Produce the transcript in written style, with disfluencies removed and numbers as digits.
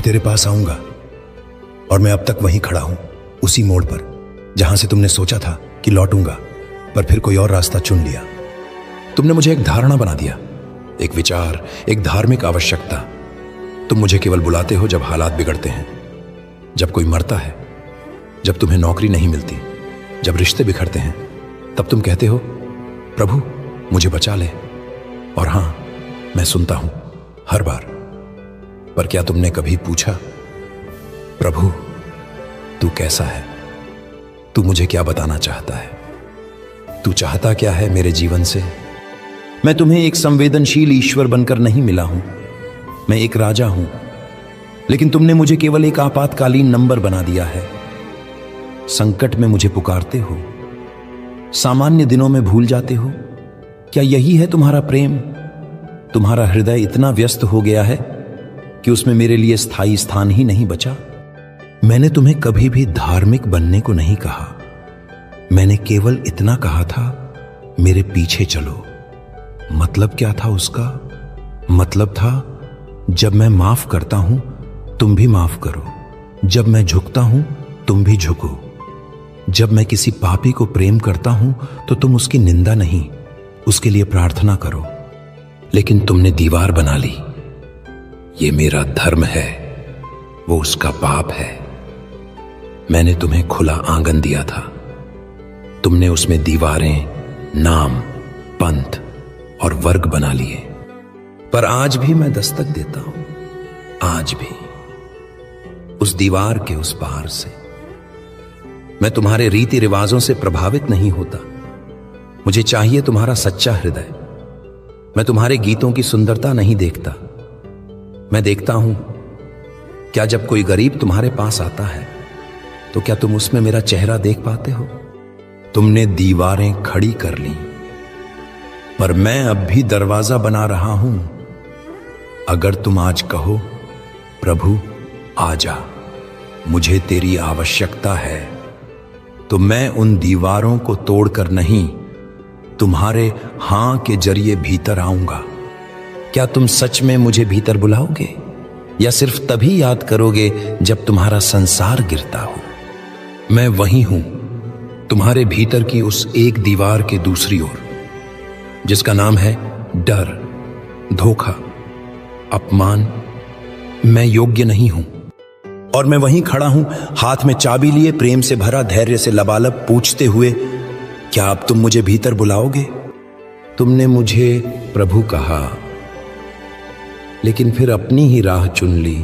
तेरे पास आऊंगा और मैं अब तक वहीं खड़ा हूं, उसी मोड़ पर जहां से तुमने सोचा था कि लौटूंगा, पर फिर कोई और रास्ता चुन लिया। तुमने मुझे एक धारणा बना दिया, एक विचार, एक धार्मिक आवश्यकता। तुम मुझे केवल बुलाते हो जब हालात बिगड़ते हैं, जब कोई मरता है, जब तुम्हें नौकरी नहीं मिलती, जब रिश्ते बिखरते हैं, तब तुम कहते हो प्रभु मुझे बचा ले। और हां, मैं सुनता हूं हर बार। पर क्या तुमने कभी पूछा, प्रभु तू कैसा है? तू मुझे क्या बताना चाहता है? तू चाहता क्या है मेरे जीवन से? मैं तुम्हें एक संवेदनशील ईश्वर बनकर नहीं मिला हूं, मैं एक राजा हूं, लेकिन तुमने मुझे केवल एक आपातकालीन नंबर बना दिया है। संकट में मुझे पुकारते हो, सामान्य दिनों में भूल जाते हो। क्या यही है तुम्हारा प्रेम? तुम्हारा हृदय इतना व्यस्त हो गया है कि उसमें मेरे लिए स्थायी स्थान ही नहीं बचा। मैंने तुम्हें कभी भी धार्मिक बनने को नहीं कहा, मैंने केवल इतना कहा था मेरे पीछे चलो। मतलब क्या था उसका? मतलब था जब मैं माफ करता हूं तुम भी माफ करो, जब मैं झुकता हूं तुम भी झुको, जब मैं किसी पापी को प्रेम करता हूं तो तुम उसकी निंदा नहीं, उसके लिए प्रार्थना करो। लेकिन तुमने दीवार बना ली। ये मेरा धर्म है, वो उसका पाप है। मैंने तुम्हें खुला आंगन दिया था, तुमने उसमें दीवारें, नाम, पंथ और वर्ग बना लिए। पर आज भी मैं दस्तक देता हूं, आज भी उस दीवार के उस पार से। मैं तुम्हारे रीति रिवाजों से प्रभावित नहीं होता, मुझे चाहिए तुम्हारा सच्चा हृदय। मैं तुम्हारे गीतों की सुंदरता नहीं देखता, मैं देखता हूं क्या जब कोई गरीब तुम्हारे पास आता है तो क्या तुम उसमें मेरा चेहरा देख पाते हो? तुमने दीवारें खड़ी कर ली, पर मैं अब भी दरवाजा बना रहा हूं। अगर तुम आज कहो प्रभु आजा, मुझे तेरी आवश्यकता है, तो मैं उन दीवारों को तोड़कर नहीं, तुम्हारे हां के जरिए भीतर आऊंगा। क्या तुम सच में मुझे भीतर बुलाओगे या सिर्फ तभी याद करोगे जब तुम्हारा संसार गिरता हो? मैं वही हूं, तुम्हारे भीतर की उस एक दीवार के दूसरी ओर, जिसका नाम है डर, धोखा, अपमान। मैं योग्य नहीं हूं और मैं वहीं खड़ा हूं, हाथ में चाबी लिए, प्रेम से भरा, धैर्य से लबालब, पूछते हुए क्या अब तुम मुझे भीतर बुलाओगे? तुमने मुझे प्रभु कहा, लेकिन फिर अपनी ही राह चुन ली।